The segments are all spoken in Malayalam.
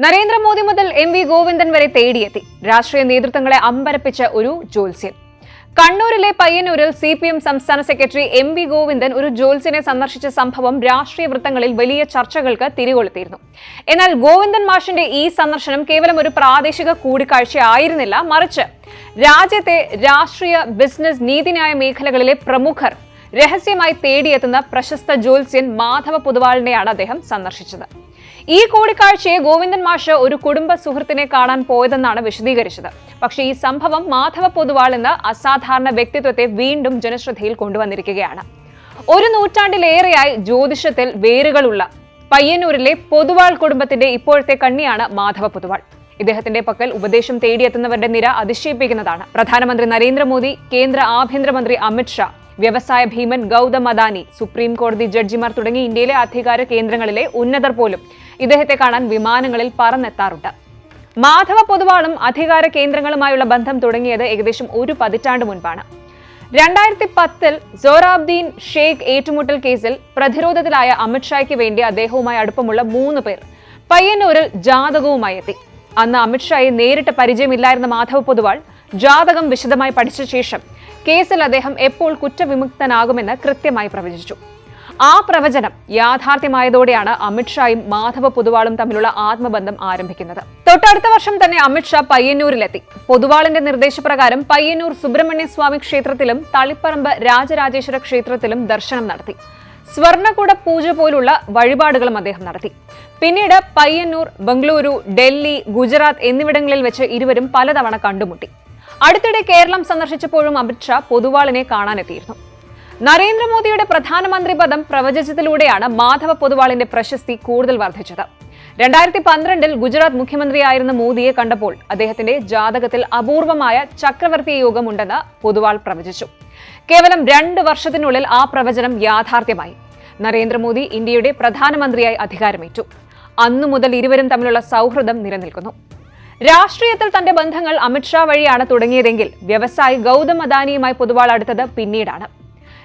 നരേന്ദ്രമോദി മുതൽ എം.വി. ഗോവിന്ദൻ വരെ തേടിയെത്തി രാഷ്ട്രീയ നേതൃത്വങ്ങളെ അമ്പരപ്പിച്ച ഒരു ജ്യോത്സ്യൻ. കണ്ണൂരിലെ പയ്യന്നൂരിൽ CPM സംസ്ഥാന സെക്രട്ടറി എം.വി. ഗോവിന്ദൻ ഒരു ജ്യോത്സ്യനെ സന്ദർശിച്ച സംഭവം രാഷ്ട്രീയ വൃത്തങ്ങളിൽ വലിയ ചർച്ചകൾക്ക് തിരികൊളുത്തിയിരുന്നു. എന്നാൽ ഗോവിന്ദൻ മാഷിന്റെ ഈ സന്ദർശനം കേവലം ഒരു പ്രാദേശിക കൂടിക്കാഴ്ചയായിരുന്നില്ല, മറിച്ച് രാജ്യത്തെ രാഷ്ട്രീയ, ബിസിനസ്, നീതിന്യായ മേഖലകളിലെ പ്രമുഖർ രഹസ്യമായി തേടിയെത്തുന്ന പ്രശസ്ത ജ്യോത്സ്യൻ മാധവ പൊതുവാളിനെയാണ് അദ്ദേഹം സന്ദർശിച്ചത്. ഈ കൂടിക്കാഴ്ചയെ ഗോവിന്ദൻ മാഷ് ഒരു കുടുംബ സുഹൃത്തിനെ കാണാൻ പോയതെന്നാണ് വിശദീകരിച്ചത്. പക്ഷേ ഈ സംഭവം മാധവ പൊതുവാൾ എന്ന അസാധാരണ വ്യക്തിത്വത്തെ വീണ്ടും ജനശ്രദ്ധയിൽ കൊണ്ടുവന്നിരിക്കുകയാണ്. ഒരു നൂറ്റാണ്ടിലേറെയായി ജ്യോതിഷത്തിൽ വേരുകളുള്ള പയ്യന്നൂരിലെ പൊതുവാൾ കുടുംബത്തിന്റെ ഇപ്പോഴത്തെ കണ്ണിയാണ് മാധവ പൊതുവാൾ. ഇദ്ദേഹത്തിന്റെ പക്കൽ ഉപദേശം തേടിയെത്തുന്നവരുടെ നിര അതിശയിപ്പിക്കുന്നതാണ്. പ്രധാനമന്ത്രി നരേന്ദ്രമോദി, കേന്ദ്ര ആഭ്യന്തരമന്ത്രി അമിത്ഷാ, വ്യവസായ ഭീമൻ ഗൗതം അദാനി, സുപ്രീം കോടതി ജഡ്ജിമാർ തുടങ്ങി ഇന്ത്യയിലെ അധികാര കേന്ദ്രങ്ങളിലെ ഉന്നതർ പോലും ഇദ്ദേഹത്തെ കാണാൻ വിമാനങ്ങളിൽ പറന്നെത്താറുണ്ട്. മാധവ പൊതുവാളും അധികാര കേന്ദ്രങ്ങളുമായുള്ള ബന്ധം തുടങ്ങിയത് ഏകദേശം ഒരു പതിറ്റാണ്ട് മുൻപാണ്. 2010 സോറാബ്ദീൻ ഷെയ്ഖ് ഏറ്റുമുട്ടൽ കേസിൽ പ്രതിരോധത്തിലായ അമിത്ഷായ്ക്ക് വേണ്ടി അദ്ദേഹവുമായി അടുപ്പമുള്ള 3 പേർ പയ്യന്നൂരിൽ ജാതകവുമായി എത്തി. അന്ന് അമിത്ഷായെ നേരിട്ട് പരിചയമില്ലായിരുന്ന മാധവ പൊതുവാൾ ജാതകം വിശദമായി പഠിച്ച ശേഷം കേസിൽ അദ്ദേഹം എപ്പോൾ കുറ്റവിമുക്തനാകുമെന്ന് കൃത്യമായി പ്രവചിച്ചു. ആ പ്രവചനം യാഥാർത്ഥ്യമായതോടെയാണ് അമിത്ഷായും മാധവ പൊതുവാളും തമ്മിലുള്ള ആത്മബന്ധം ആരംഭിക്കുന്നത്. തൊട്ടടുത്ത വർഷം തന്നെ അമിത്ഷാ പയ്യന്നൂരിലെത്തി. പൊതുവാളിന്റെ നിർദ്ദേശപ്രകാരം പയ്യന്നൂർ സുബ്രഹ്മണ്യ സ്വാമി ക്ഷേത്രത്തിലും തളിപ്പറമ്പ് രാജരാജേശ്വര ക്ഷേത്രത്തിലും ദർശനം നടത്തി. സ്വർണ്ണക്കുട പൂജ പോലുള്ള വഴിപാടുകളും അദ്ദേഹം നടത്തി. പിന്നീട് പയ്യന്നൂർ, ബംഗളൂരു, ഡൽഹി, ഗുജറാത്ത് എന്നിവിടങ്ങളിൽ വെച്ച് ഇരുവരും പലതവണ കണ്ടുമുട്ടി. അടുത്തിടെ കേരളം സന്ദർശിച്ചപ്പോഴും അമിത്ഷാ പൊതുവാളിനെ കാണാനെത്തിയിരുന്നു. നരേന്ദ്രമോദിയുടെ പ്രധാനമന്ത്രി പദം പ്രവചിച്ചതിലൂടെയാണ് മാധവ പൊതുവാളിന്റെ പ്രശസ്തി കൂടുതൽ വർദ്ധിച്ചത്. 2012 ഗുജറാത്ത് മുഖ്യമന്ത്രിയായിരുന്ന മോദിയെ കണ്ടപ്പോൾ അദ്ദേഹത്തിന്റെ ജാതകത്തിൽ അപൂർവമായ ചക്രവർത്തി യോഗമുണ്ടെന്ന് പൊതുവാൾ പ്രവചിച്ചു. കേവലം 2 വർഷത്തിനുള്ളിൽ ആ പ്രവചനം യാഥാർത്ഥ്യമായി. നരേന്ദ്രമോദി ഇന്ത്യയുടെ പ്രധാനമന്ത്രിയായി അധികാരമേറ്റു. അന്നു മുതൽ ഇരുവരും തമ്മിലുള്ള സൗഹൃദം നിലനിൽക്കുന്നു. രാഷ്ട്രീയത്തിൽ തന്റെ ബന്ധങ്ങൾ അമിത്ഷാ വഴിയാണ് തുടങ്ങിയതെങ്കിൽ വ്യവസായി ഗൗതം അദാനിയുമായി പൊതുവാൾ അടുത്തത് പിന്നീടാണ്.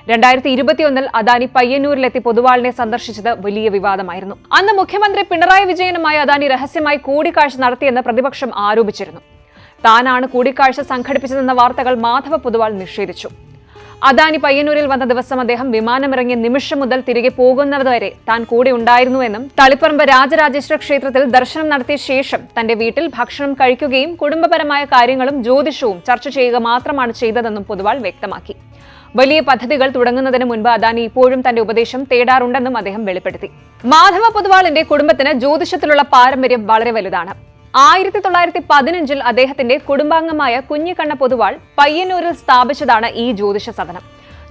2021 അദാനി പയ്യന്നൂരിലെത്തി പൊതുവാളിനെ സന്ദർശിച്ചത് വലിയ വിവാദമായിരുന്നു. അന്ന് മുഖ്യമന്ത്രി പിണറായി വിജയനുമായി അദാനി രഹസ്യമായി കൂടിക്കാഴ്ച നടത്തിയെന്ന് പ്രതിപക്ഷം ആരോപിച്ചിരുന്നു. താനാണ് കൂടിക്കാഴ്ച സംഘടിപ്പിച്ചതെന്ന വാർത്തകൾ മാധവ പൊതുവാൾ നിഷേധിച്ചു. അദാനി പയ്യന്നൂരിൽ വന്ന ദിവസം അദ്ദേഹം വിമാനമിറങ്ങിയ നിമിഷം മുതൽ തിരികെ പോകുന്നതുവരെ താൻ കൂടെ ഉണ്ടായിരുന്നുവെന്നും തളിപ്പറമ്പ് രാജരാജേശ്വര ക്ഷേത്രത്തിൽ ദർശനം നടത്തിയ ശേഷം തന്റെ വീട്ടിൽ ഭക്ഷണം കഴിക്കുകയും കുടുംബപരമായ കാര്യങ്ങളും ജ്യോതിഷവും ചർച്ച ചെയ്യുക മാത്രമാണ് ചെയ്തതെന്നും പൊതുവാൾ വ്യക്തമാക്കി. വലിയ പദ്ധതികൾ തുടങ്ങുന്നതിന് മുൻപ് അദാനി ഇപ്പോഴും തന്റെ ഉപദേശം തേടാറുണ്ടെന്നും അദ്ദേഹം വെളിപ്പെടുത്തി. മാധവ പൊതുവാളിന്റെ കുടുംബത്തിന് ജ്യോതിഷത്തിലുള്ള പാരമ്പര്യം വളരെ വലുതാണ്. 1915 അദ്ദേഹത്തിന്റെ കുടുംബാംഗമായ കുഞ്ഞിക്കണ്ണ പൊതുവാൾ പയ്യന്നൂരിൽ സ്ഥാപിച്ചതാണ് ഈ ജ്യോതിഷ സദനം.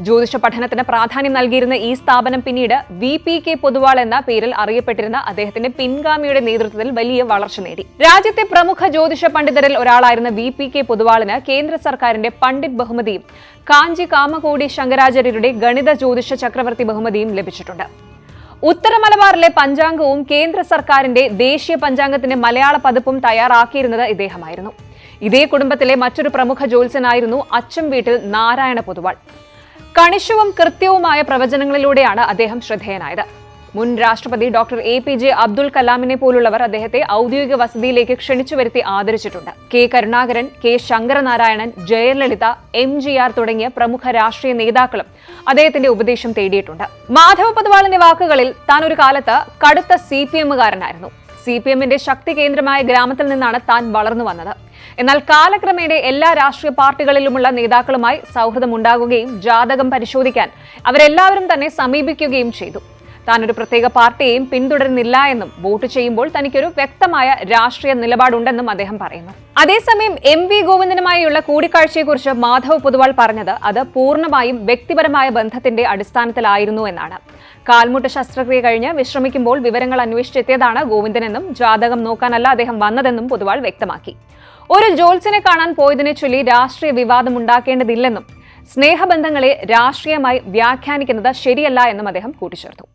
ജ്യോതിഷ പഠനത്തിന് പ്രാധാന്യം നൽകിയിരുന്ന ഈ സ്ഥാപനം പിന്നീട് VPK പൊതുവാൾ എന്ന പേരിൽ അറിയപ്പെട്ടിരുന്ന അദ്ദേഹത്തിന്റെ പിൻഗാമിയുടെ നേതൃത്വത്തിൽ വലിയ വളർച്ച നേടി. രാജ്യത്തെ പ്രമുഖ ജ്യോതിഷ പണ്ഡിതരിൽ ഒരാളായിരുന്ന VPK പൊതുവാളിന് കേന്ദ്ര സർക്കാരിന്റെ പണ്ഡിറ്റ് ബഹുമതിയും കാഞ്ചി കാമകോടി ശങ്കരാചാര്യരുടെ ഗണിത ജ്യോതിഷ ചക്രവർത്തി ബഹുമതിയും ലഭിച്ചിട്ടുണ്ട്. ഉത്തര മലബാറിലെ പഞ്ചാംഗവും കേന്ദ്ര സർക്കാരിന്റെ ദേശീയ പഞ്ചാംഗത്തിന്റെ മലയാള പതിപ്പും തയ്യാറാക്കിയിരുന്നത് ഇദ്ദേഹമായിരുന്നു. ഇതേ കുടുംബത്തിലെ മറ്റൊരു പ്രമുഖ ജ്യോത്സ്യനായിരുന്നു അച്ചം വീട്ടിൽ നാരായണ പൊതുവാൾ. കണിശവും കൃത്യവുമായ പ്രവചനങ്ങളിലൂടെയാണ് അദ്ദേഹം ശ്രദ്ധേയനായത്. മുൻ രാഷ്ട്രപതി ഡോക്ടർ APJ അബ്ദുൽ കലാമിനെ പോലുള്ളവർ അദ്ദേഹത്തെ ഔദ്യോഗിക വസതിയിലേക്ക് ക്ഷണിച്ചു വരുത്തി ആദരിച്ചിട്ടുണ്ട്. K. Karunakaran, K. Sankaranarayanan, Jayalalithaa, MGR തുടങ്ങിയ പ്രമുഖ രാഷ്ട്രീയ നേതാക്കളും അദ്ദേഹത്തിന്റെ ഉപദേശം തേടിയിട്ടുണ്ട്. മാധവ പൊതുവാളിന്റെ വാക്കുകളിൽ താൻ ഒരു കാലത്ത് കടുത്ത CPM-കാരനായിരുന്നു. CPM-ന്റെ ശക്തി കേന്ദ്രമായ ഗ്രാമത്തിൽ നിന്നാണ് താൻ വളർന്നു വന്നത്. എന്നാൽ കാലക്രമേണ എല്ലാ രാഷ്ട്രീയ പാർട്ടികളിലുമുള്ള നേതാക്കളുമായി സൗഹൃദമുണ്ടാകുകയും ജാതകം പരിശോധിക്കാൻ അവരെല്ലാവരും തന്നെ സമീപിക്കുകയും ചെയ്തു. താനൊരു പ്രത്യേക പാർട്ടിയെയും പിന്തുടരുന്നില്ല എന്നും വോട്ട് ചെയ്യുമ്പോൾ തനിക്കൊരു വ്യക്തമായ രാഷ്ട്രീയ നിലപാടുണ്ടെന്നും അദ്ദേഹം പറയുന്നു. അതേസമയം M.V. ഗോവിന്ദനുമായുള്ള കൂടിക്കാഴ്ചയെക്കുറിച്ച് മാധവ പൊതുവാൾ പറഞ്ഞത് അത് പൂർണ്ണമായും വ്യക്തിപരമായ ബന്ധത്തിന്റെ അടിസ്ഥാനത്തിലായിരുന്നു എന്നാണ്. കാൽമുട്ട് ശസ്ത്രക്രിയ കഴിഞ്ഞ് വിശ്രമിക്കുമ്പോൾ വിവരങ്ങൾ അന്വേഷിച്ചെത്തിയതാണ് ഗോവിന്ദനെന്നും ജാതകം നോക്കാനല്ല അദ്ദേഹം വന്നതെന്നും പൊതുവാൾ വ്യക്തമാക്കി. ഒരു ജ്യോത്സ്യനെ കാണാൻ പോയതിനെ ചൊല്ലി രാഷ്ട്രീയ വിവാദം ഉണ്ടാക്കേണ്ടതില്ലെന്നും സ്നേഹബന്ധങ്ങളെ രാഷ്ട്രീയമായി വ്യാഖ്യാനിക്കുന്നത് ശരിയല്ല എന്നും അദ്ദേഹം കൂട്ടിച്ചേർത്തു.